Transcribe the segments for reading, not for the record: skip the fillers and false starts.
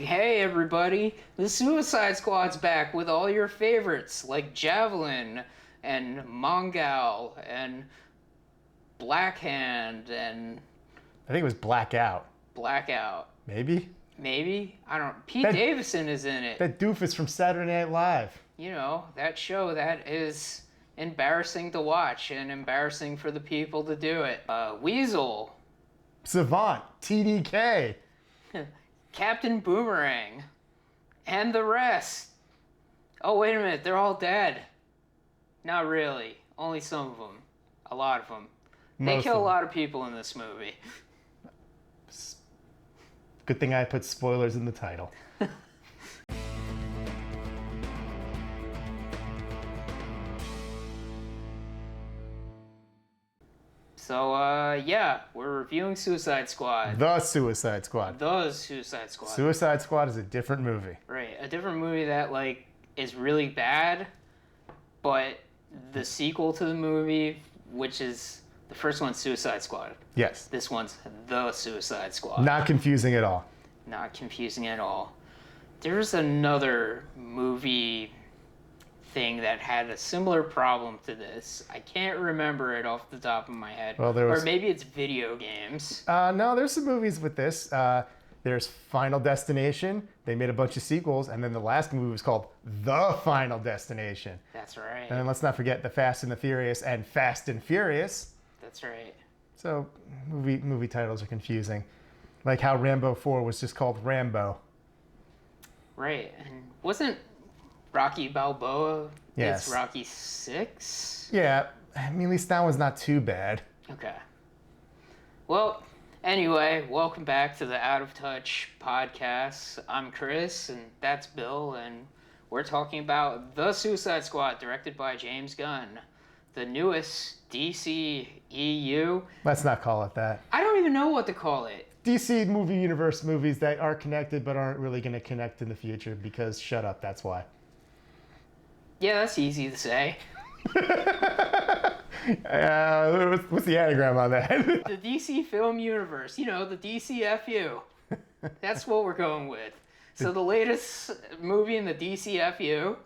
Hey everybody, the Suicide Squad's back with all your favorites like Javelin and Mongal and Blackhand and I think it was Blackout. Blackout. Maybe? Maybe? I don't. Pete Davidson is in it. That doofus from Saturday Night Live. You know, that show that is embarrassing to watch and embarrassing for the people to do it. Weasel. Savant. TDK. Captain Boomerang. And the rest. Oh, wait a minute. They're all dead. Not really. Only some of them. A lot of them. They kill a lot of people in this movie. Good thing I put spoilers in the title. So, yeah, we're reviewing Suicide Squad. The Suicide Squad. The Suicide Squad. Suicide Squad is a different movie. Right, a different movie that, like, is really bad, but the sequel to the movie, which is, the first one's Suicide Squad. Yes. This one's The Suicide Squad. Not confusing at all. Not confusing at all. There's another movie thing that had a similar problem to this. I can't remember it off the top of my head. Well, or maybe it's video games. No, there's some movies with this. There's Final Destination. They made a bunch of sequels, and then the last movie was called The Final Destination. That's right. And then let's not forget the Fast and the Furious and Fast and Furious. That's right. So movie titles are confusing. Like how Rambo 4 was just called Rambo. Right. And wasn't Rocky Balboa? Yes. It's Rocky 6? Yeah, I mean, at least that one's not too bad. Okay. Well, anyway, welcome back to the Out of Touch podcast. I'm Chris, and that's Bill, and we're talking about The Suicide Squad, directed by James Gunn, the newest DCEU. Let's not call it that. I don't even know what to call it. DC movie universe movies that are connected but aren't really going to connect in the future because shut up, that's why. Yeah, that's easy to say. What's the anagram on that? The DC film universe, you know, the DCFU. That's what we're going with. So the latest movie in the DCFU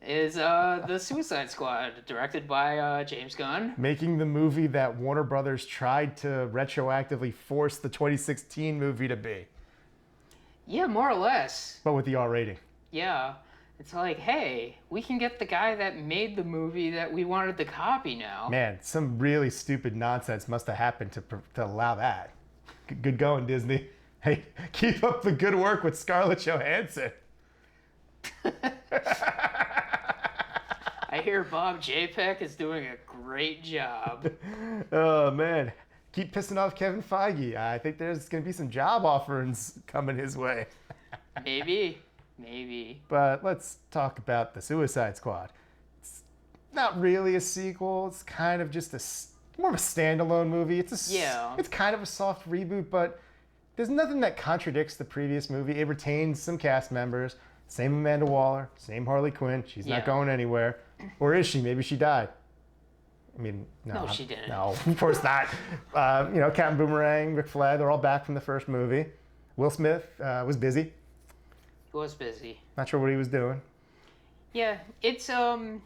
is The Suicide Squad, directed by James Gunn. Making the movie that Warner Brothers tried to retroactively force the 2016 movie to be. Yeah, more or less. But with the R rating. Yeah. It's like, hey, we can get the guy that made the movie that we wanted to copy now. Man, some really stupid nonsense must have happened to allow that. Good going, Disney. Hey, keep up the good work with Scarlett Johansson. I hear Bob J-Peck is doing a great job. Oh, man. Keep pissing off Kevin Feige. I think there's going to be some job offerings coming his way. Maybe. But let's talk about The Suicide Squad. It's not really a sequel. It's kind of just more of a standalone movie. It's kind of a soft reboot, but there's nothing that contradicts the previous movie. It retains some cast members. Same Amanda Waller, same Harley Quinn. She's not going anywhere. Or is she? Maybe she died. I mean, no, she didn't. No, of course not. Captain Boomerang, Rick Flagg, they're all back from the first movie. Will Smith was busy. He was busy. Not sure what he was doing. Yeah, it's, I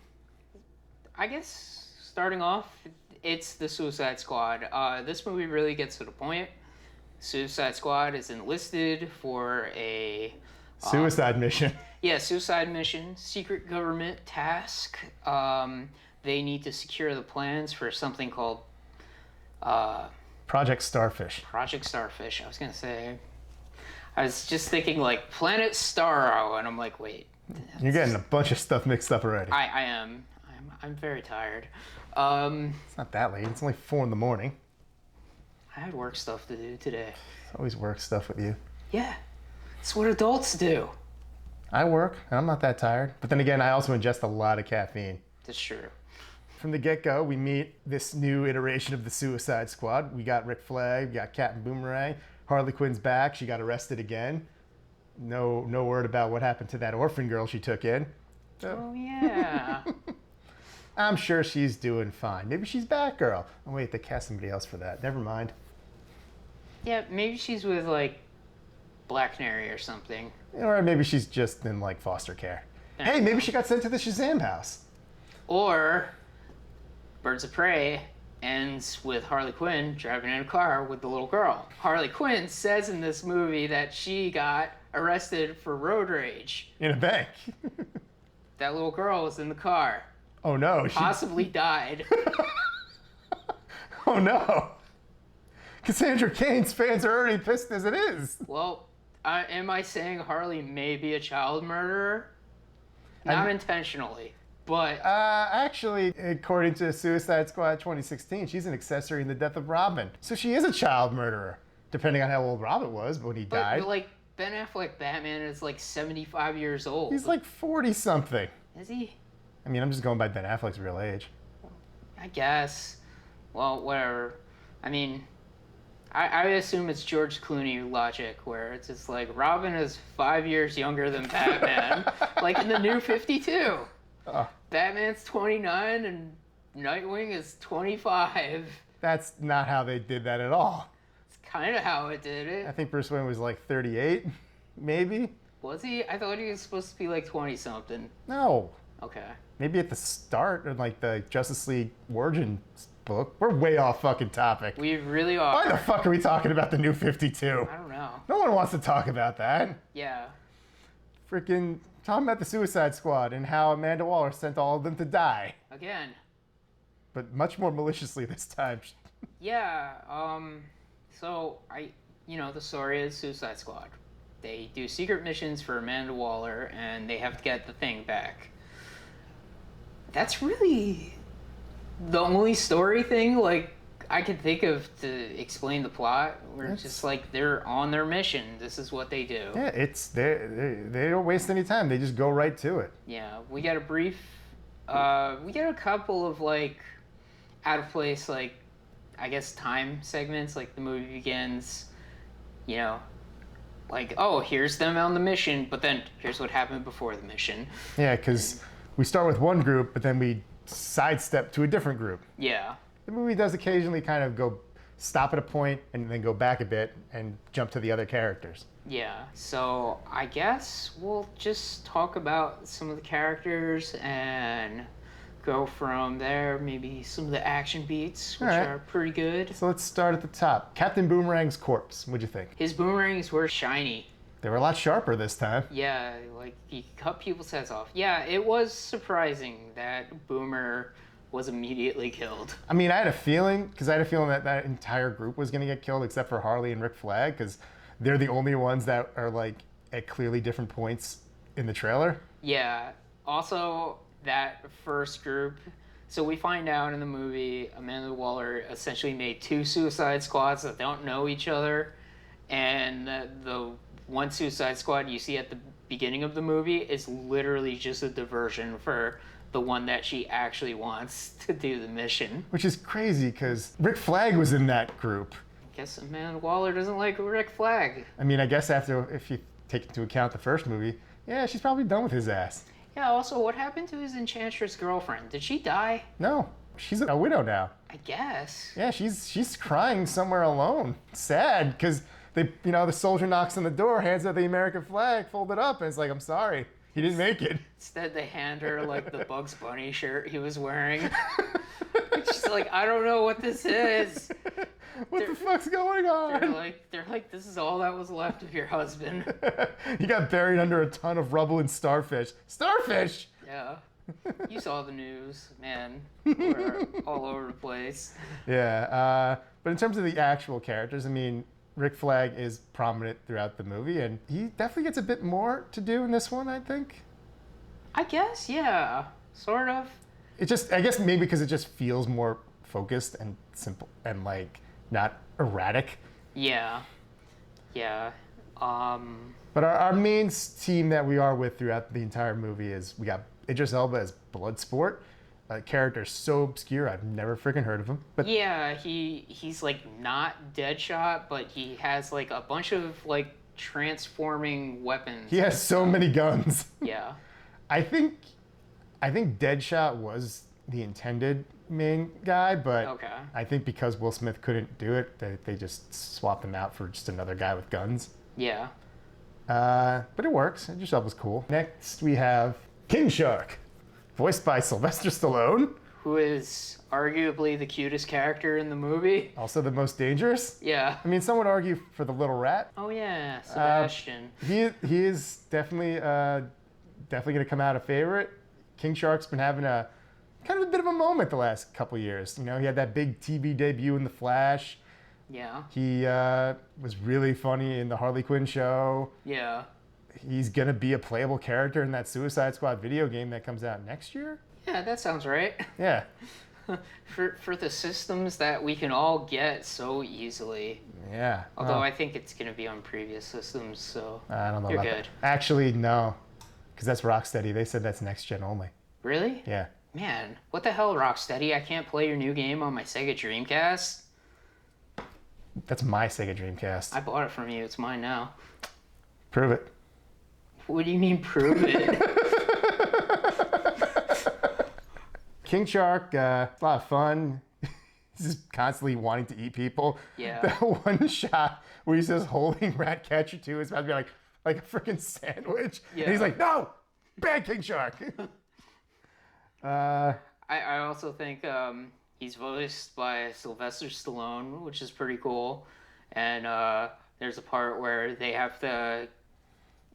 guess, starting off, it's The Suicide Squad. This movie really gets to the point. Suicide Squad is enlisted for a... suicide mission. Yeah, suicide mission, secret government task. They need to secure the plans for something called... Project Starfish. Project Starfish. I was going to say... I was just thinking, like, Planet Starro, and I'm like, wait. You're getting a bunch of stuff mixed up already. I am. I'm very tired. It's not that late. It's only 4 a.m. I had work stuff to do today. It's always work stuff with you. Yeah. It's what adults do. I work, and I'm not that tired. But then again, I also ingest a lot of caffeine. That's true. From the get-go, we meet this new iteration of the Suicide Squad. We got Rick Flag, we got Captain Boomerang. Harley Quinn's back. She got arrested again. No word about what happened to that orphan girl she took in. Oh, yeah. I'm sure she's doing fine. Maybe she's Batgirl. Oh, wait, they cast somebody else for that. Never mind. Yeah, maybe she's with, like, Black Canary or something. Or maybe she's just in like foster care. Hey, maybe she got sent to the Shazam house. Or Birds of Prey ends with Harley Quinn driving in a car with the little girl. Harley Quinn says in this movie that she got arrested for road rage. In a bank. That little girl was in the car. Oh no. Possibly died. Oh no. Cassandra Cain's fans are already pissed as it is. Well, am I saying Harley may be a child murderer? Not intentionally, but... Actually, according to Suicide Squad 2016, she's an accessory in the death of Robin. So she is a child murderer, depending on how old Robin was when he died. But, like, Ben Affleck Batman is, like, 75 years old. He's, like, 40-something. Is he? I mean, I'm just going by Ben Affleck's real age. I guess. Well, whatever. I mean... I assume it's George Clooney logic, where it's just like, Robin is 5 years younger than Batman, like in the New 52. Batman's 29 and Nightwing is 25. That's not how they did that at all. It's kind of how it did it. I think Bruce Wayne was like 38, maybe? Was he? I thought he was supposed to be like 20-something. No. Okay. Maybe at the start of like the Justice League origin book. We're way off fucking topic. We really are. Why the fuck are we talking about the New 52? I don't know. No one wants to talk about that. Yeah. Freaking talking about the Suicide Squad and how Amanda Waller sent all of them to die. Again. But much more maliciously this time. Yeah. So the story is Suicide Squad. They do secret missions for Amanda Waller and they have to get the thing back. That's really the only story thing like I could think of to explain the plot. Where it's just like they're on their mission. This is what they do. Yeah, they don't waste any time. They just go right to it. Yeah, we get a couple of like out of place like I guess time segments. Like the movie begins, like, oh, here's them on the mission, but then here's what happened before the mission. Yeah, because we start with one group, but then we sidestep to a different group. Yeah. The movie does occasionally kind of go stop at a point and then go back a bit and jump to the other characters. Yeah, so I guess we'll just talk about some of the characters and go from there, maybe some of the action beats, which are pretty good. So let's start at the top. Captain Boomerang's corpse, what'd you think? His boomerangs were shiny. They were a lot sharper this time. Yeah, like he cut people's heads off. Yeah, it was surprising that Boomer was immediately killed. I mean, I had a feeling that that entire group was going to get killed except for Harley and Rick Flagg, because they're the only ones that are like at clearly different points in the trailer. Yeah. Also, that first group. So we find out in the movie, Amanda Waller essentially made two Suicide Squads that don't know each other, and the one Suicide Squad you see at the beginning of the movie is literally just a diversion for the one that she actually wants to do the mission. Which is crazy, because Rick Flagg was in that group. I guess Amanda Waller doesn't like Rick Flagg. I mean, I guess if you take into account the first movie, yeah, she's probably done with his ass. Yeah, also, what happened to his Enchantress girlfriend? Did she die? No, she's a widow now. I guess. Yeah, she's crying somewhere alone. Sad, because the soldier knocks on the door, hands her the American flag, folded up, and it's like, I'm sorry, he didn't make it. Instead, they hand her like the Bugs Bunny shirt he was wearing. She's like, I don't know what this is. What the fuck's going on? They're like, this is all that was left of your husband. He got buried under a ton of rubble and starfish. Starfish! Yeah. You saw the news, man. We're all over the place. Yeah, but in terms of the actual characters, I mean, Rick Flagg is prominent throughout the movie, and he definitely gets a bit more to do in this one, I think. I guess, yeah. Sort of. I guess maybe because it just feels more focused and simple and, like, not erratic. Yeah. Yeah. But our main team that we are with throughout the entire movie is we got Idris Elba as Bloodsport. A character so obscure I've never freaking heard of him. But yeah, he's like not Deadshot, but he has like a bunch of like transforming weapons. He has so many guns. Yeah. I think Deadshot was the intended main guy, but okay. I think because Will Smith couldn't do it, they just swapped him out for just another guy with guns. Yeah. But it works. Idris Elba's cool. Next, we have King Shark, voiced by Sylvester Stallone. Who is arguably the cutest character in the movie. Also the most dangerous. Yeah. I mean, some would argue for the little rat. Oh yeah, Sebastian. He is definitely going to come out a favorite. King Shark's been having a kind of a bit of a moment the last couple years. You know, he had that big TV debut in The Flash. Yeah. He was really funny in the Harley Quinn show. Yeah. He's going to be a playable character in that Suicide Squad video game that comes out next year. Yeah, that sounds right. Yeah. For the systems that we can all get so easily. Yeah. Although I think it's going to be on previous systems, so I don't know you're about good. That. Actually, no. Because that's Rocksteady. They said that's next gen only. Really? Yeah. Man, what the hell, Rocksteady? I can't play your new game on my Sega Dreamcast? That's my Sega Dreamcast. I bought it from you. It's mine now. Prove it. What do you mean, prove it? King Shark, a lot of fun. He's just constantly wanting to eat people. Yeah. That one shot where he's just holding Ratcatcher 2 is about to be like a freaking sandwich. Yeah. And he's like, no! Bad King Shark! I also think he's voiced by Sylvester Stallone, which is pretty cool. And there's a part where they have to,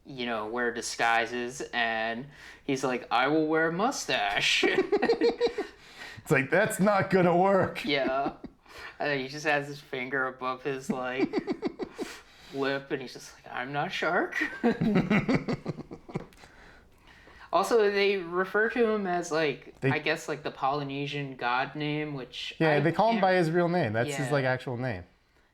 you know, wear disguises, and he's like, I will wear a mustache. It's like, that's not gonna work. Yeah. He just has his finger above his, like, lip, and he's just like, I'm not Shark. Also, they refer to him as, like, I guess, like, the Polynesian god name, which... Yeah, they call him by his real name. That's his, like, actual name.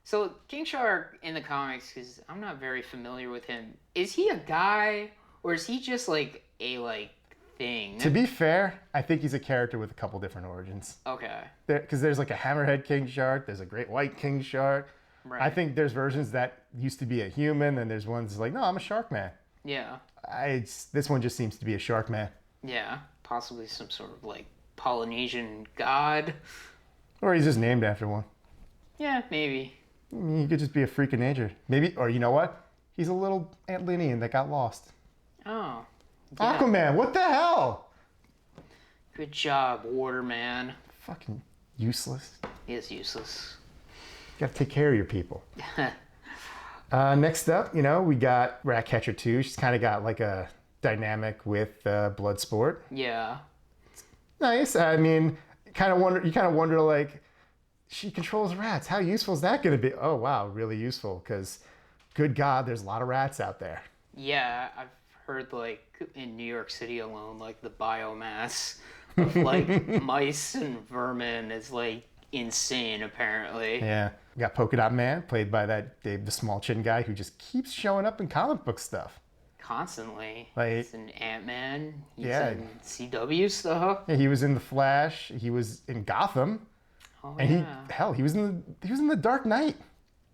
So, King Shark in the comics, because I'm not very familiar with him, is he a guy, or is he just, like, a, like, thing? To be fair, I think he's a character with a couple different origins. Okay. Because there's, like, a hammerhead King Shark, there's a great white King Shark. Right. I think there's versions that used to be a human, and there's ones like, no, I'm a shark man. Yeah. This one just seems to be a shark man. Yeah, possibly some sort of, like, Polynesian god. Or he's just named after one. Yeah, maybe. I mean, he could just be a freak of nature. Maybe, or you know what? He's a little Atlantean that got lost. Oh. Yeah. Aquaman, what the hell? Good job, Waterman. Fucking useless. He is useless. You gotta take care of your people. Next up, you know, we got Ratcatcher 2. She's kind of got like a dynamic with Bloodsport. Yeah. It's nice. I mean, you kind of wonder like, she controls rats. How useful is that going to be? Oh, wow, really useful, because good God, there's a lot of rats out there. Yeah, I've heard, like, in New York City alone, like, the biomass of, like, mice and vermin is, like, insane, apparently. Yeah. We got Polka Dot Man, played by that Dave the Small Chin guy who just keeps showing up in comic book stuff. Constantly. Like, he's in Ant-Man. He's in CW stuff. Yeah, he was in The Flash. He was in Gotham. Oh, and yeah. he was in the Dark Knight.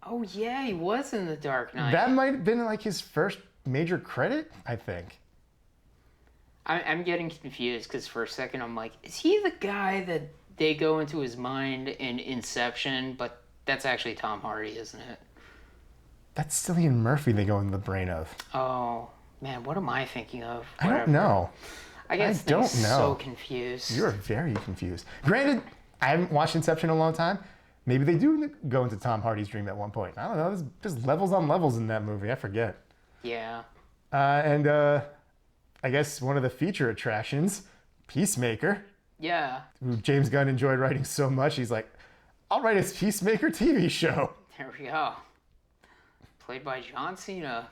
Oh yeah, he was in the Dark Knight. That might have been like his first major credit, I think. I'm getting confused because for a second I'm like, is he the guy that they go into his mind in Inception? But that's actually Tom Hardy, isn't it? That's Cillian Murphy they go into the brain of. Oh man, what am I thinking of? I don't know. I guess I don't know. So confused. You're very confused. Granted, I haven't watched Inception in a long time. Maybe they do go into Tom Hardy's dream at one point. I don't know. There's levels on levels in that movie. I forget. Yeah. And I guess one of the feature attractions, Peacemaker. Yeah. Who James Gunn enjoyed writing so much, he's like, I'll write a Peacemaker TV show. There we go. Played by John Cena.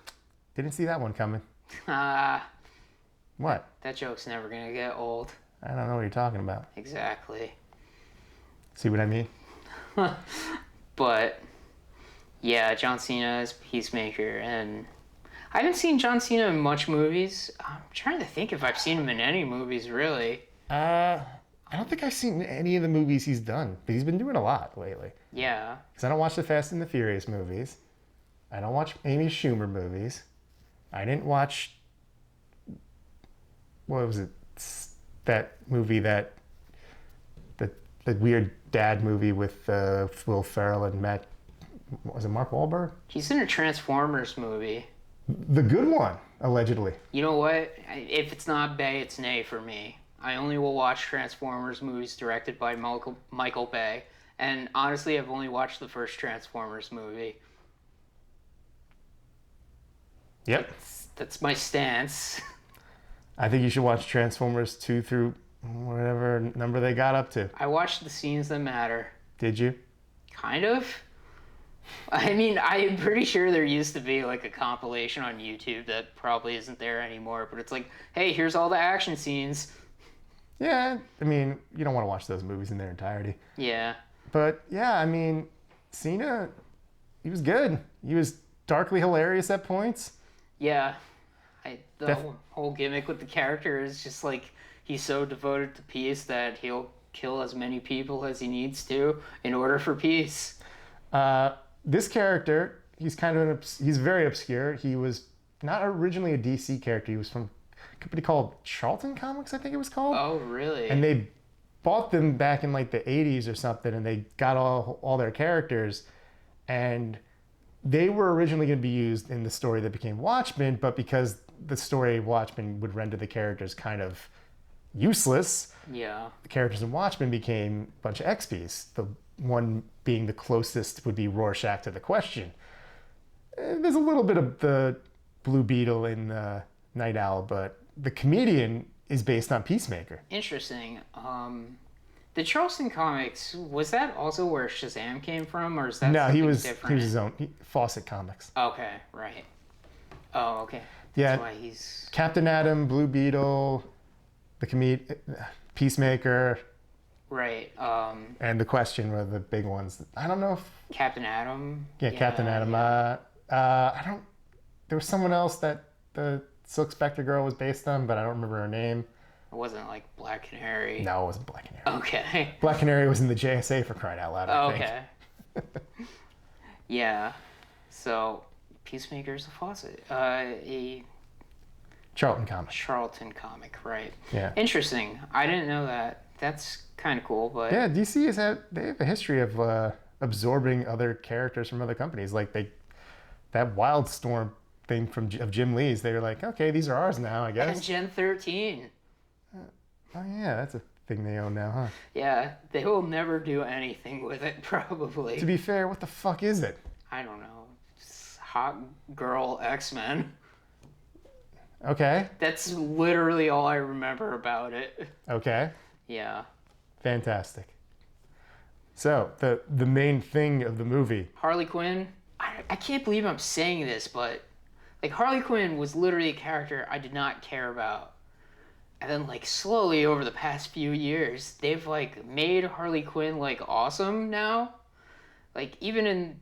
Didn't see that one coming. What? That joke's never gonna get old. I don't know what you're talking about. Exactly. See what I mean? But yeah, John Cena is Peacemaker, and I haven't seen John Cena in much movies. I'm trying to think if I've seen him in any movies, really. I don't think I've seen any of the movies he's done, but he's been doing a lot lately. Yeah. Because I don't watch the Fast and the Furious movies. I don't watch Amy Schumer movies. I didn't watch, what was it? That movie that the weird dad movie with Will Ferrell and was it Mark Wahlberg? He's in a Transformers movie. The good one, allegedly. You know what? If it's not Bay, it's nay for me. I only will watch Transformers movies directed by Michael Bay. And honestly, I've only watched the first Transformers movie. Yep. That's my stance. I think you should watch Transformers 2 through whatever number they got up to. I watched the scenes that matter. Did you? Kind of. I mean, I'm pretty sure there used to be like a compilation on YouTube that probably isn't there anymore, but it's like, hey, here's all the action scenes. Yeah, I mean, you don't want to watch those movies in their entirety. Yeah. But yeah, I mean, Cena, he was good. He was darkly hilarious at points. Yeah. The whole gimmick with the character is just like he's so devoted to peace that he'll kill as many people as he needs to in order for peace. This character, he's very obscure. He was not originally a DC character. He was from a company called Charlton Comics, I think it was called. Oh, really? And they bought them back in like the 80s or something, and they got all their characters, and they were originally going to be used in the story that became Watchmen, but because the story Watchmen would render the characters kind of useless, yeah, the characters in Watchmen became a bunch of XPs. The one being the closest would be Rorschach to the Question. There's a little bit of the Blue Beetle in Night Owl, but the comedian is based on Peacemaker. Interesting. The Charleston Comics, was that also where Shazam came from, or is that no? He was his own Fawcett Comics. Okay, right. Oh, okay. Yeah. That's why he's Captain Atom, Blue Beetle, the Peacemaker. Right. And the Question were the big ones. I don't know if Captain Atom. Yeah, Captain Atom. Yeah. I don't. There was someone else that the Silk Spectre girl was based on, but I don't remember her name. It wasn't like Black Canary. No, it wasn't Black Canary. Okay. Black Canary was in the JSA for crying out loud. I think. Yeah. So Peacemaker's a Fawcett. A Charlton comic. Charlton comic, right? Yeah. Interesting. I didn't know that. That's kind of cool, but yeah, DC they have a history of absorbing other characters from other companies. Like that Wildstorm thing of Jim Lee's. They were like, okay, these are ours now, I guess. And Gen 13. Oh yeah, that's a thing they own now, huh? Yeah, they will never do anything with it, probably. To be fair, what the fuck is it? I don't know. It's Hot Girl X-Men. Okay. That's literally all I remember about it. Okay. Yeah. Fantastic. So, the main thing of the movie. Harley Quinn. I can't believe I'm saying this, but like Harley Quinn was literally a character I did not care about. And then like slowly over the past few years, they've like made Harley Quinn like awesome now. Like even in,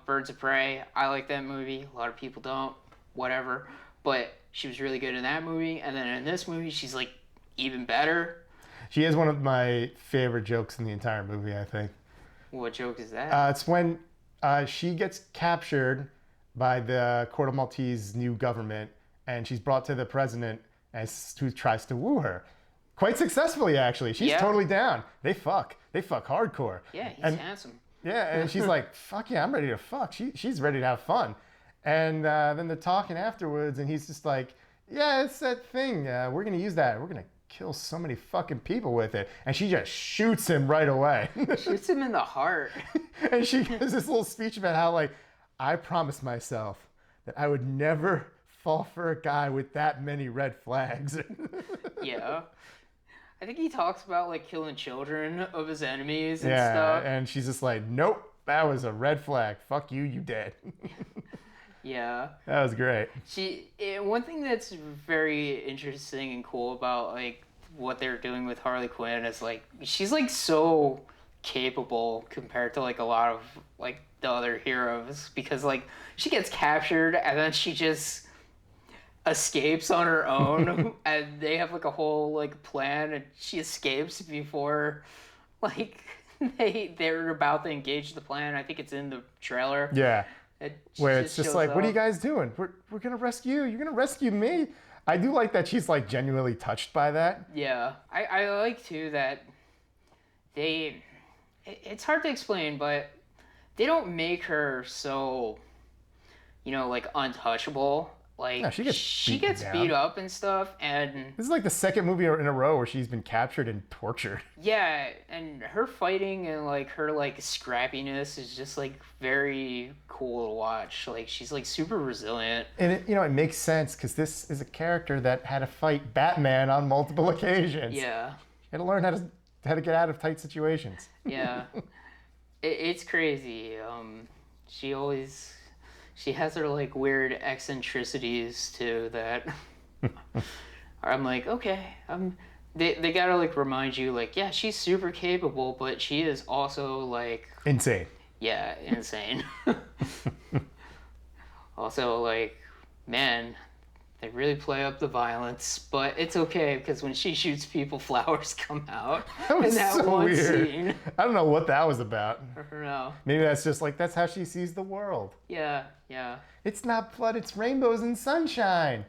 Birds of Prey, I like that movie. A lot of people don't, whatever. But she was really good in that movie. And then in this movie, she's like even better. She has one of my favorite jokes in the entire movie, I think. What joke is that? It's when she gets captured by the Court of Maltese new government, and she's brought to the president who tries to woo her. Quite successfully, actually. She's totally down. They fuck. They fuck hardcore. Yeah, he's handsome. Yeah, and she's like, fuck yeah, I'm ready to fuck. She's ready to have fun. And then they're talking afterwards, and he's just like, yeah, it's that thing. We're going to use that. We're going to kill so many fucking people with it. And she just shoots him right away. Shoots him in the heart. And she gives this little speech about how, like, I promised myself that I would never fall for a guy with that many red flags. Yeah. I think he talks about, like, killing children of his enemies and stuff. Yeah, and she's just like, nope, that was a red flag. Fuck you, you dead. Yeah. That was great. One thing that's very interesting and cool about, like, what they're doing with Harley Quinn is, like, she's, like, so capable compared to, like, a lot of, like, the other heroes. Because, like, she gets captured and then she just escapes on her own. And they have, like, a whole, like, plan, and she escapes before, like, they're about to engage the plan. I think it's in the trailer. Yeah. Where it's just like, up. what are you guys doing? We're going to rescue you. You're going to rescue me. I do like that she's, like, genuinely touched by that. Yeah. I like, too, that it's hard to explain, but they don't make her so, like untouchable. Like Yeah, she gets beat up and stuff, and this is like the second movie in a row where she's been captured and tortured. Yeah, and her fighting and like her like scrappiness is just like very cool to watch. Like she's like super resilient. And it makes sense because this is a character that had to fight Batman on multiple occasions. Yeah. She had to learn how to get out of tight situations. Yeah. It's crazy. She has her like weird eccentricities too that I'm like, okay, they gotta like remind you like, yeah, she's super capable, but she is also like insane. Yeah, insane. Also, like, man, they really play up the violence, but it's okay because when she shoots people, flowers come out. That was in that so one weird. Scene. I don't know what that was about. I don't know. Maybe that's just like that's how she sees the world. Yeah, yeah. It's not blood, it's rainbows and sunshine.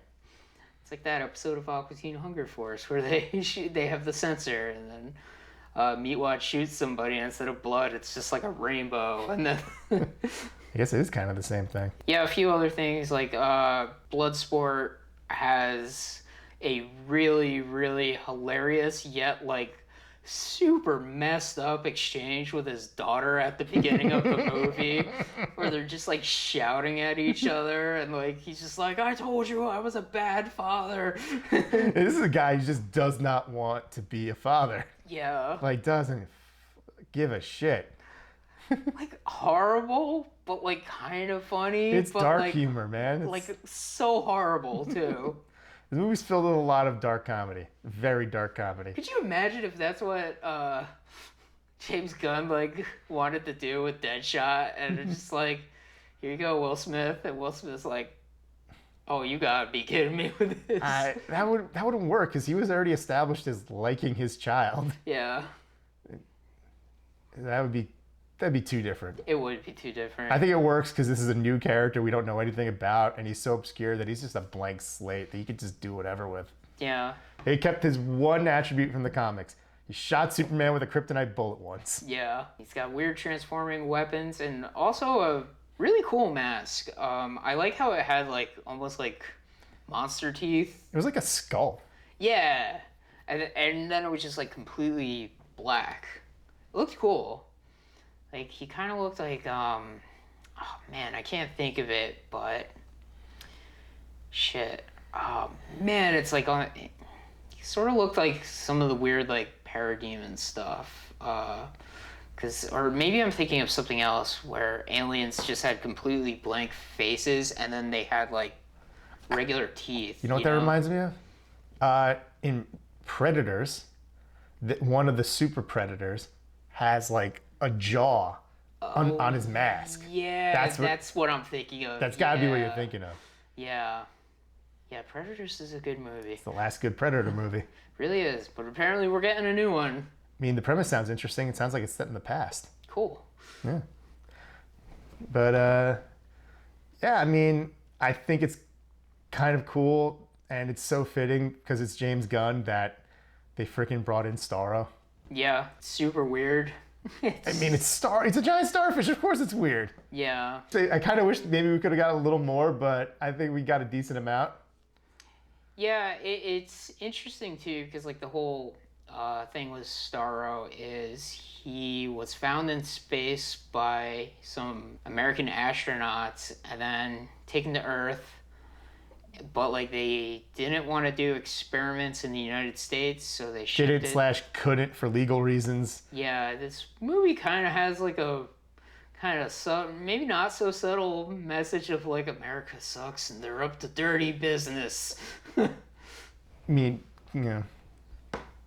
It's like that episode of Aqua Teen Hunger Force where they have the sensor and then Meatwad shoots somebody and instead of blood, it's just like a rainbow. And then I guess it is kind of the same thing. Yeah, a few other things like Bloodsport has a really, really hilarious yet like super messed up exchange with his daughter at the beginning of the movie where they're just like shouting at each other and like he's just like, I told you I was a bad father. This is a guy who just does not want to be a father. Yeah. Like doesn't give a shit. Like horrible, but like kind of funny. It's but dark like, humor, man. It's... Like so horrible too. The movie's filled with a lot of dark comedy. Very dark comedy. Could you imagine if that's what James Gunn like wanted to do with Deadshot and it's just like, here you go, Will Smith, and Will Smith's like, oh, you gotta be kidding me with this. That wouldn't work because he was already established as liking his child. Yeah. That'd be too different. It would be too different. I think it works because this is a new character we don't know anything about, and he's so obscure that he's just a blank slate that he could just do whatever with. Yeah. He kept his one attribute from the comics. He shot Superman with a kryptonite bullet once. Yeah. He's got weird transforming weapons and also a really cool mask. I like how it had like almost like monster teeth. It was like a skull. Yeah. And then it was just like completely black. It looked cool. Like, he kind of looked like, oh man, I can't think of it, but shit. Oh man, it's like he sort of looked like some of the weird, like, parademon stuff. Or maybe I'm thinking of something else where aliens just had completely blank faces and then they had, like, regular teeth. You know what that reminds me of? In Predators, one of the super predators has, like, a jaw on his mask. Yeah, that's what I'm thinking of. That's got to be what you're thinking of. Yeah. Yeah, Predators is a good movie. It's the last good Predator movie. Really is, but apparently we're getting a new one. I mean, the premise sounds interesting. It sounds like it's set in the past. Cool. Yeah. But, yeah, I mean, I think it's kind of cool, and it's so fitting because it's James Gunn that they freaking brought in Starro. Yeah, super weird. I mean, it's a giant starfish. Of course it's weird. Yeah. So I kind of wish maybe we could have got a little more, but I think we got a decent amount. Yeah, it's interesting, too, because, like, the whole thing with Starro is he was found in space by some American astronauts and then taken to Earth. But, like, they didn't want to do experiments in the United States, so they shipped it. / couldn't for legal reasons. Yeah, this movie kind of has, like, a kind of maybe not so subtle message of, like, America sucks and they're up to dirty business. I mean, you know.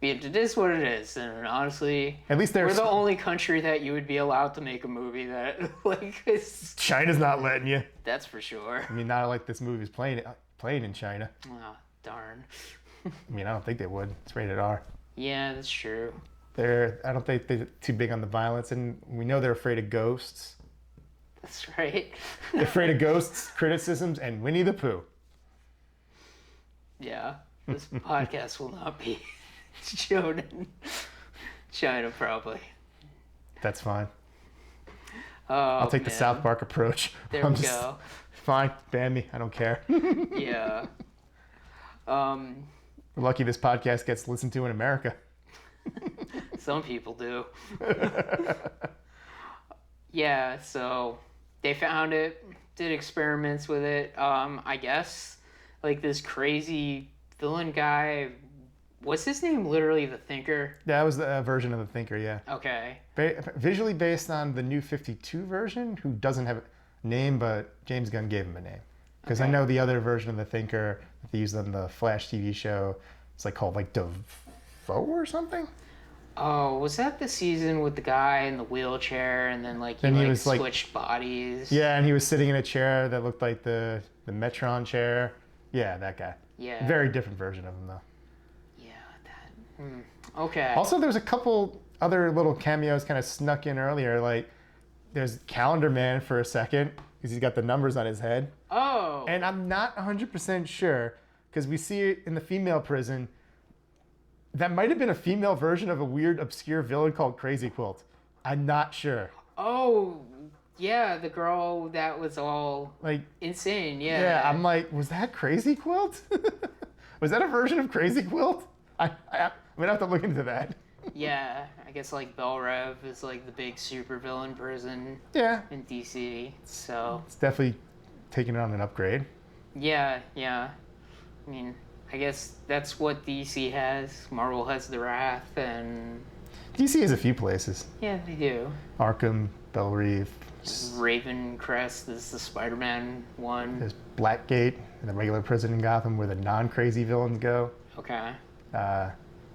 It is what it is, and honestly, at least we're the only country that you would be allowed to make a movie that, like, is... China's not letting you. That's for sure. I mean, not like this movie's playing in China. Oh, darn. I mean, I don't think they would. It's rated R. Yeah, that's true. I don't think they're too big on the violence, and we know they're afraid of ghosts. That's right. They're afraid of ghosts, criticisms, and Winnie the Pooh. Yeah, this podcast will not be shown in China, probably. That's fine. Oh, I'll take the South Park approach. There we go. If Fine, ban me. I don't care. Yeah. We're lucky this podcast gets listened to in America. Some people do. Yeah, so they found it, did experiments with it. I guess, like, this crazy villain guy, what's his name? Literally the Thinker? That was the version of the Thinker, yeah. Okay. Visually based on the New 52 version, who doesn't have a name, but James Gunn gave him a name. Because I know the other version of the Thinker that they used on the Flash TV show, it's like called like Defoe or something? Oh, was that the season with the guy in the wheelchair and then like he was switched bodies? Yeah, and he was sitting in a chair that looked like the Metron chair. Yeah, that guy. Yeah. Very different version of him though. Yeah, that. Okay. Also, there's a couple other little cameos kind of snuck in earlier. Like, there's Calendar Man for a second because he's got the numbers on his head. Oh. And I'm not 100% sure because we see it in the female prison. That might have been a female version of a weird, obscure villain called Crazy Quilt. I'm not sure. Oh, yeah, the girl that was all like insane. Yeah. Yeah, I'm like, was that Crazy Quilt? Was that a version of Crazy Quilt? I'm gonna have to look into that. Yeah, I guess like Bell Rev is like the big supervillain prison. Yeah. In DC, so it's definitely taking it on an upgrade. Yeah. I mean, I guess that's what DC has. Marvel has the Wrath, and DC has a few places. Yeah, they do. Arkham, Belle Reve. Raven Crest is the Spider-Man one. There's Blackgate in the regular prison in Gotham where the non-crazy villains go. Okay.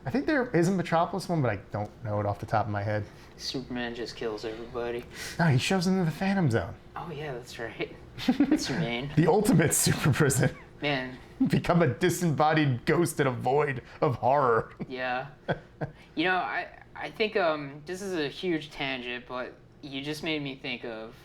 I think there is a Metropolis one, but I don't know it off the top of my head. Superman just kills everybody. No, he shoves into the Phantom Zone. Oh yeah, that's right. That's mean. The ultimate super prison. Man. Become a disembodied ghost in a void of horror. Yeah. You know, I think this is a huge tangent, but you just made me think of,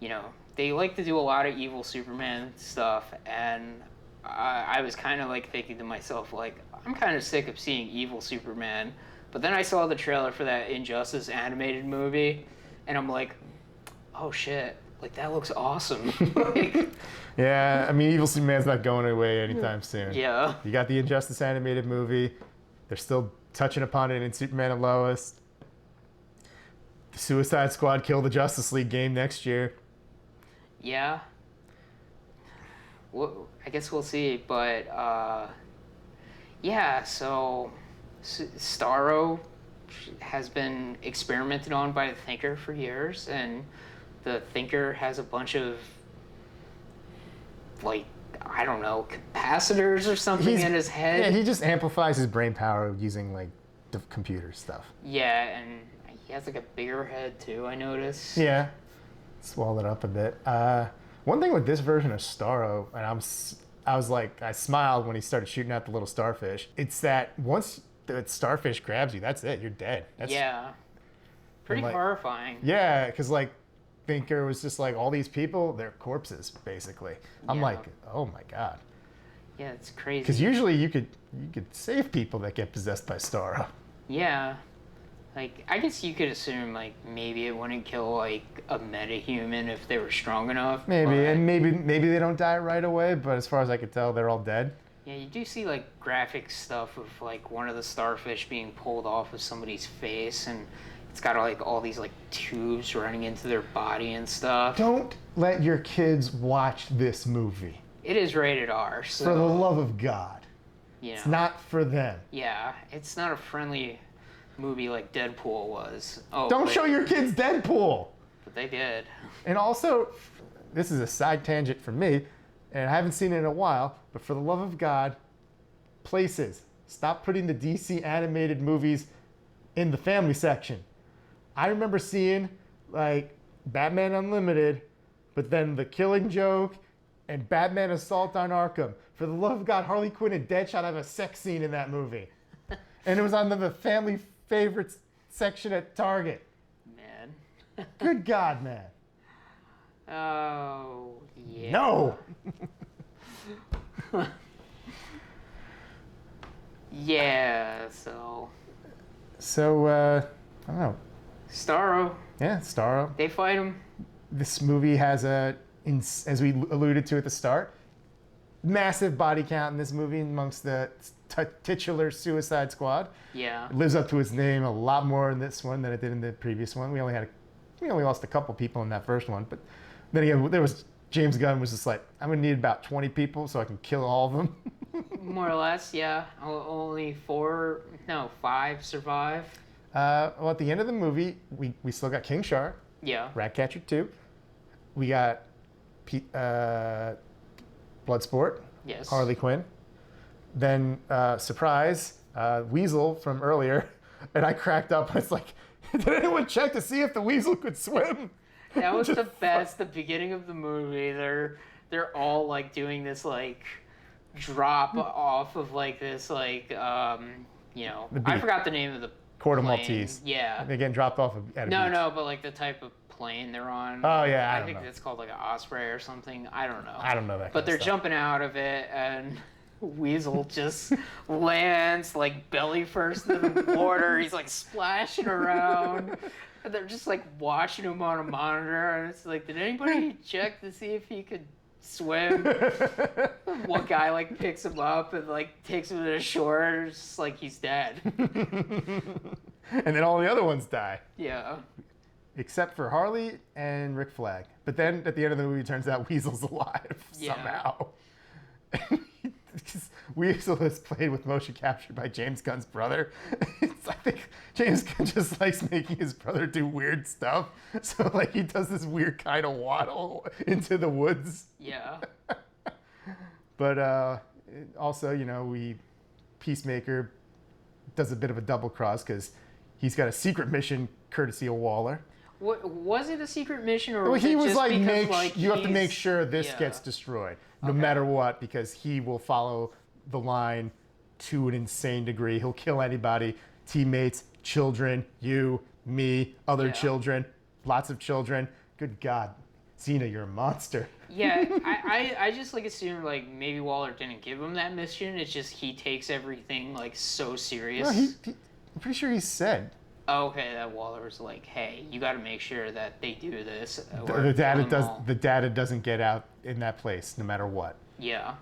you know, they like to do a lot of evil Superman stuff, and I was kind of like thinking to myself, like, I'm kind of sick of seeing evil Superman. But then I saw the trailer for that Injustice animated movie, and I'm like, oh shit, like that looks awesome. Like, yeah, I mean, evil Superman's not going away anytime soon. Yeah. You got the Injustice animated movie. They're still touching upon it in Superman and Lois. The Suicide Squad kill the Justice League game next year. Yeah. Well, I guess we'll see, but yeah, so Starro has been experimented on by the Thinker for years, and the Thinker has a bunch of, like, I don't know, capacitors or something in his head. Yeah, he just amplifies his brain power using, like, the computer stuff. Yeah, and he has, like, a bigger head, too, I noticed. Yeah. Swallowed it up a bit. One thing with this version of Starro, and I was like, I smiled when he started shooting out the little starfish. It's that once the starfish grabs you, that's it. You're dead. Yeah. Pretty horrifying. Yeah, because, like, Thinker was just like, all these people, they're corpses, basically. I'm like, oh my god. Yeah, it's crazy. Because usually you could save people that get possessed by Starro. Yeah. Like, I guess you could assume, like, maybe it wouldn't kill, like, a metahuman if they were strong enough. Maybe, and maybe they don't die right away, but as far as I could tell, they're all dead. Yeah, you do see, like, graphic stuff of, like, one of the starfish being pulled off of somebody's face, and it's got, like, all these, like, tubes running into their body and stuff. Don't let your kids watch this movie. It is rated R, so... For the love of God. You know, it's not for them. Yeah, it's not a friendly movie like Deadpool was. Oh, don't show your kids Deadpool. But they did. And also, this is a side tangent for me, and I haven't seen it in a while, but for the love of God, places. Stop putting the DC animated movies in the family section. I remember seeing, like, Batman Unlimited, but then The Killing Joke and Batman Assault on Arkham. For the love of God, Harley Quinn and Deadshot have a sex scene in that movie. And it was on the family favorites section at Target. Man. Good God, man. Oh, yeah. No! Yeah, so... I don't know. Starro. Yeah, Starro. They fight him. This movie has a as we alluded to at the start, massive body count in this movie amongst the titular Suicide Squad. Yeah. It lives up to its name a lot more in this one than it did in the previous one. We only lost a couple people in that first one, but then again, James Gunn was just like, I'm gonna need about 20 people so I can kill all of them. More or less, yeah. Only 5 survive. Well, at the end of the movie, we still got King Shark. Yeah. Ratcatcher 2. We got Bloodsport. Yes. Harley Quinn. Then, surprise, Weasel from earlier. And I cracked up. I was like, did anyone check to see if the Weasel could swim? That was the best. The beginning of the movie, they're all like doing this like drop off of like this like I forgot the name of the Quarter plane. Maltese. Yeah. They get dropped off at a beach. No, but like the type of plane they're on. Oh yeah, I think it's called like an Osprey or something. I don't know. I don't know that. But they're jumping out of it, and Weasel just lands like belly first in the water. He's like splashing around. And they're just like watching him on a monitor, and it's like, did anybody check to see if he could swim? One guy like picks him up and like takes him to the shore, and it's just like he's dead. And then all the other ones die. Yeah. Except for Harley and Rick Flagg. But then at the end of the movie, it turns out Weasel's alive somehow. Weasel is played with motion capture by James Gunn's brother. I think James Gunn just likes making his brother do weird stuff. So like he does this weird kind of waddle into the woods. Yeah. But also, Peacemaker does a bit of a double cross because he's got a secret mission courtesy of Waller. What was it, a secret mission, or Well, he was just like, because, you have to make sure this gets destroyed, no matter what, because he will follow the line to an insane degree. He'll kill anybody, teammates, children, you, me, other children, lots of children. Good God, Cena, you're a monster. Yeah, I just like assumed like maybe Waller didn't give him that mission. It's just he takes everything like so serious. No, I'm pretty sure he said. Oh, okay, that Waller's like, hey, you got to make sure that they do this. The data doesn't get out in that place, no matter what. Yeah.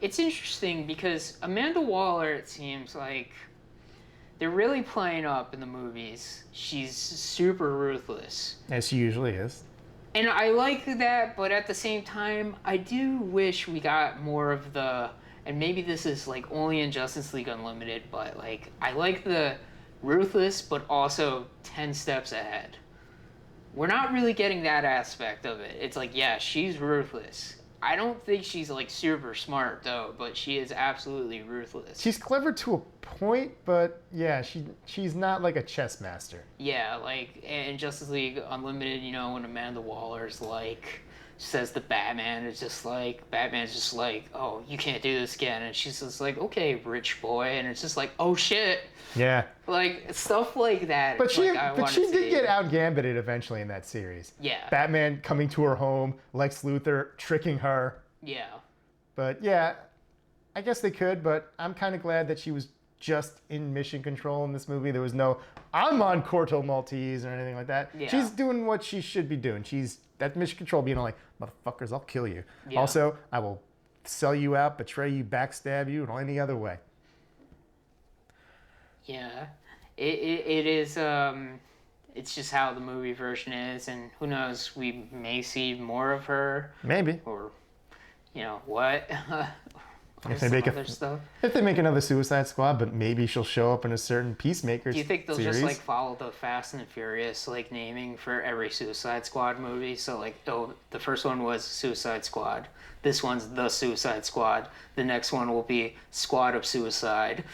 It's interesting because Amanda Waller, it seems like they're really playing up in the movies. She's super ruthless. As she usually is. And I like that, but at the same time, I do wish we got more of the, and maybe this is like only in Justice League Unlimited, but like I like the ruthless, but also 10 steps ahead. We're not really getting that aspect of it. It's like, yeah, she's ruthless. I don't think she's like super smart though, but she is absolutely ruthless. She's clever to a point, but yeah, she's not like a chess master. Yeah, like in Justice League Unlimited, when Amanda Waller's like says to Batman's just like, oh, you can't do this again, and she's just like, okay, rich boy, and it's just like, oh shit. Yeah. Like stuff like that. But she did get out-gambited eventually in that series. Yeah. Batman coming to her home, Lex Luthor tricking her. Yeah. But yeah, I guess they could, but I'm kind of glad that she was just in mission control in this movie. There was no, I'm on Quarto Maltese or anything like that. Yeah. She's doing what she should be doing. She's that mission control being like, motherfuckers, I'll kill you. Yeah. Also, I will sell you out, betray you, backstab you, and any other way. Yeah, it is. It's just how the movie version is, and who knows? We may see more of her. Maybe. Or, what? If they make another Suicide Squad, but maybe she'll show up in a certain Peacemaker series. Do you think they'll just like follow the Fast and Furious like naming for every Suicide Squad movie? So like, the first one was Suicide Squad. This one's the Suicide Squad. The next one will be Squad of Suicide.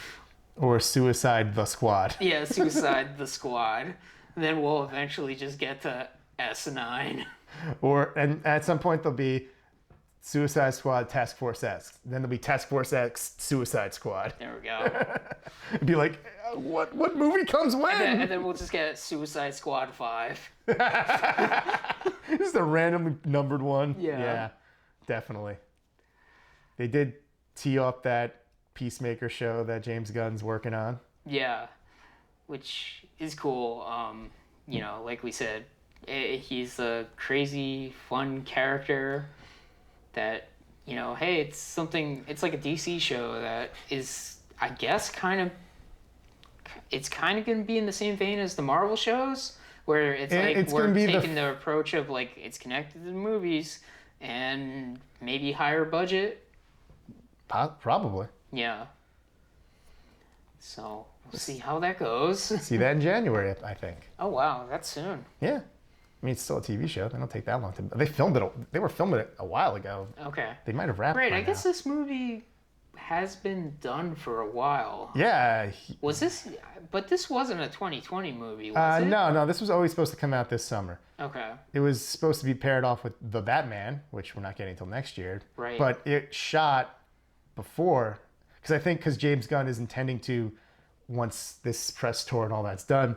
Or Suicide the Squad. Yeah, Suicide the Squad. Then we'll eventually just get to S9. And at some point there'll be Suicide Squad Task Force X. Then there'll be Task Force X Suicide Squad. There we go. It'd be like, what movie comes when? And then we'll just get Suicide Squad 5. This is the randomly numbered one. Yeah, definitely. They did tee up that Peacemaker show that James Gunn's working on. Yeah, which is cool. Like we said, He's a crazy, fun character that, hey, it's like a DC show that is, I guess, it's kind of going to be in the same vein as the Marvel shows, where we're taking the approach of, like, it's connected to the movies and maybe higher budget. Probably. Yeah. So we'll see how that goes. See that in January, I think. Oh, wow. That's soon. Yeah. I mean, it's still a TV show. They don't take that long to... They were filming it a while ago. Okay. They might have wrapped it. Right. I guess this movie has been done for a while. Yeah. But this wasn't a 2020 movie, was it? No. This was always supposed to come out this summer. Okay. It was supposed to be paired off with The Batman, which we're not getting until next year. Right. But it shot before... Because James Gunn is intending to, once this press tour and all that's done,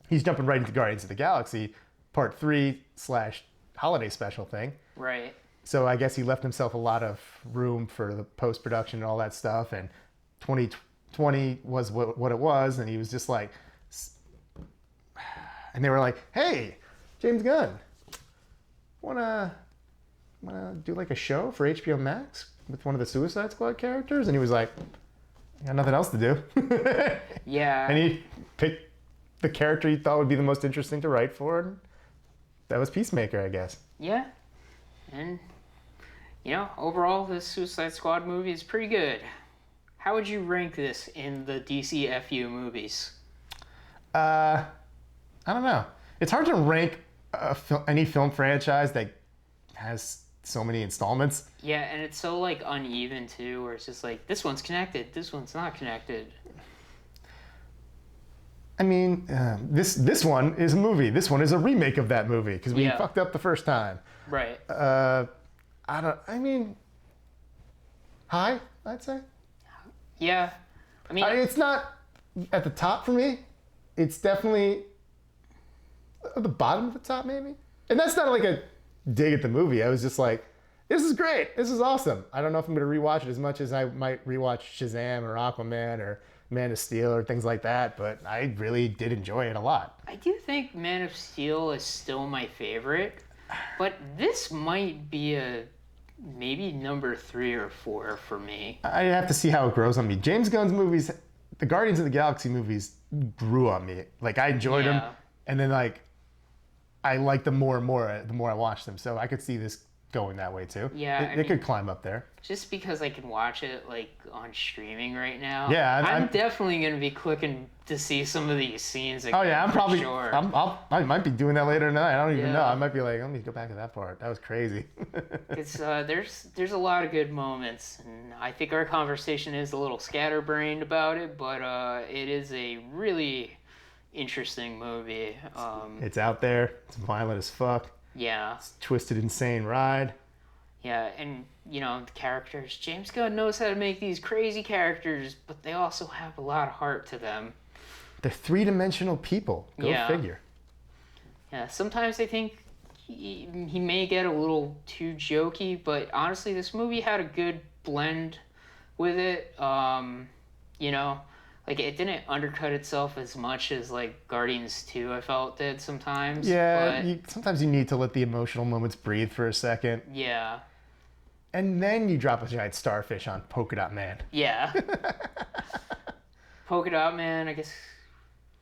he's jumping right into Guardians of the Galaxy, Part 3/holiday special thing. Right. So I guess he left himself a lot of room for the post-production and all that stuff. And 2020 was what it was. And he was just like... And they were like, hey, James Gunn, wanna do like a show for HBO Max with one of the Suicide Squad characters? And he was like, I got nothing else to do. Yeah. And he picked the character he thought would be the most interesting to write for. And that was Peacemaker, I guess. Yeah. And, overall, this Suicide Squad movie is pretty good. How would you rank this in the DCEU movies? I don't know. It's hard to rank any film franchise that has so many installments. Yeah, and it's so, like, uneven, too, where it's just like, this one's connected, this one's not connected. I mean, this one is a movie. This one is a remake of that movie, because we fucked up the first time. Right. High, I'd say. Yeah. I mean... it's not at the top for me. It's definitely at the bottom of the top, maybe. And that's not like a dig at the movie. I was just like, this is great. This is awesome. I don't know if I'm going to rewatch it as much as I might rewatch Shazam or Aquaman or Man of Steel or things like that, but I really did enjoy it a lot. I do think Man of Steel is still my favorite, but this might be maybe number 3 or 4 for me. I have to see how it grows on me. James Gunn's movies, the Guardians of the Galaxy movies, grew on me. Like, I enjoyed them, and then, like, I liked them more and more the more I watched them. So I could see this going that way too. Yeah, it could climb up there. Just because I can watch it like on streaming right now. Yeah, I'm definitely gonna be clicking to see some of these scenes again. Oh yeah, I'm probably. Sure. I might be doing that later tonight. I don't even know. I might be like, let me go back to that part. That was crazy. It's there's a lot of good moments, and I think our conversation is a little scatterbrained about it, but it is a really interesting movie. It's out there. It's violent as fuck. Yeah. It's a twisted, insane ride. Yeah, and, the characters. James Gunn knows how to make these crazy characters, but they also have a lot of heart to them. They're three-dimensional people. Go figure. Yeah, sometimes I think he may get a little too jokey, but honestly, this movie had a good blend with it. Like, it didn't undercut itself as much as, like, Guardians 2, I felt, did sometimes. Yeah, sometimes you need to let the emotional moments breathe for a second. Yeah. And then you drop a giant starfish on Polka Dot Man. Yeah. Polka Dot Man, I guess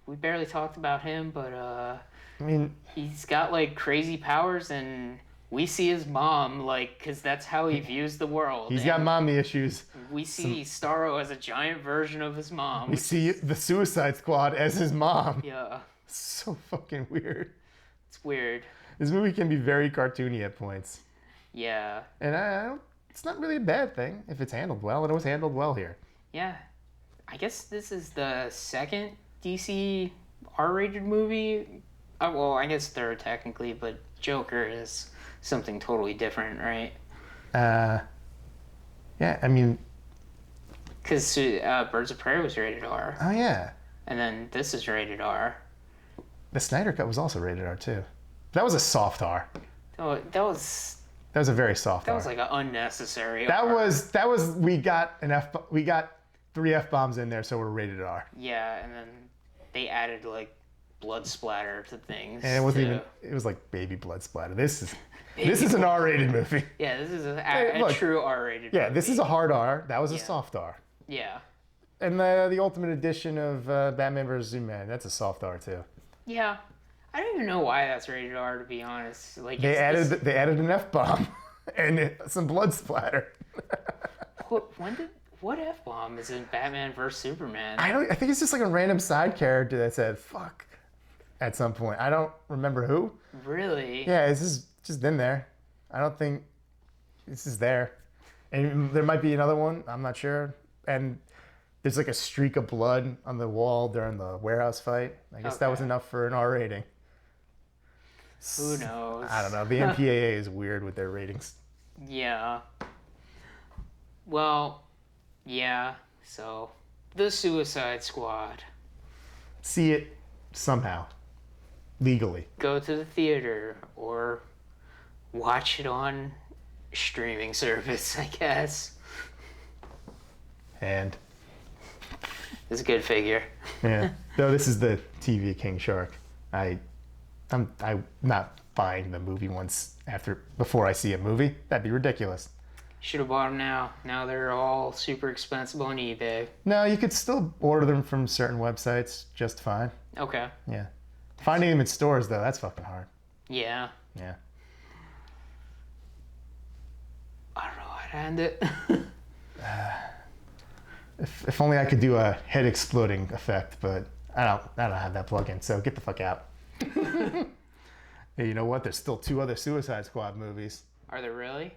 we barely talked about him, but, I mean... He's got, like, crazy powers, and... We see his mom, like, because that's how he views the world. He's got mommy issues. We see Starro as a giant version of his mom. We see the Suicide Squad as his mom. Yeah. So fucking weird. It's weird. This movie can be very cartoony at points. Yeah. And it's not really a bad thing if it's handled well, and it was handled well here. Yeah. I guess this is the second DC R-rated movie. Well, I guess third technically, but Joker is... something totally different, right? Yeah, I mean... Because Birds of Prey was rated R. Oh, yeah. And then this is rated R. The Snyder Cut was also rated R, too. That was a soft R. That was a very soft R. That was like an unnecessary R. That was... We got 3 F-bombs in there, so we're rated R. Yeah, and then they added, like, blood splatter to things. And it wasn't even. It was like baby blood splatter. This is an R-rated movie. Yeah, this is a true R-rated. Yeah, movie. This is a hard R. That was a soft R. Yeah. And the Ultimate Edition of Batman vs Superman. That's a soft R too. Yeah. I don't even know why that's rated R, to be honest. Like they added an F-bomb and some blood splatter. What F-bomb is in Batman vs Superman? I think it's just like a random side character that said "fuck" at some point. I don't remember who. Really? Yeah, it's just in there. I don't think this is there. And there might be another one. I'm not sure. And there's like a streak of blood on the wall during the warehouse fight. I guess that was enough for an R rating. Who knows? I don't know. The MPAA is weird with their ratings. Yeah. Well, yeah. So, The Suicide Squad. See it somehow. Legally. Go to the theater or watch it on streaming service, I guess. And it's a good figure. Yeah. Though this is the TV King Shark. I'm not buying the movie before I see a movie. That'd be ridiculous. Should have bought them now. Now they're all super expensive on eBay. No, you could still order them from certain websites just fine. Okay. Yeah. Finding them in stores though, that's fucking hard. Yeah. Yeah. I don't know how to end it. If only I could do a head exploding effect, but I don't have that plugin, so get the fuck out. Hey, you know what? There's still 2 other Suicide Squad movies. Are there really?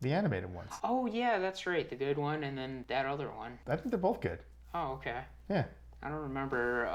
The animated ones. Oh yeah, that's right. The good one and then that other one. I think they're both good. Oh, okay. Yeah. I don't remember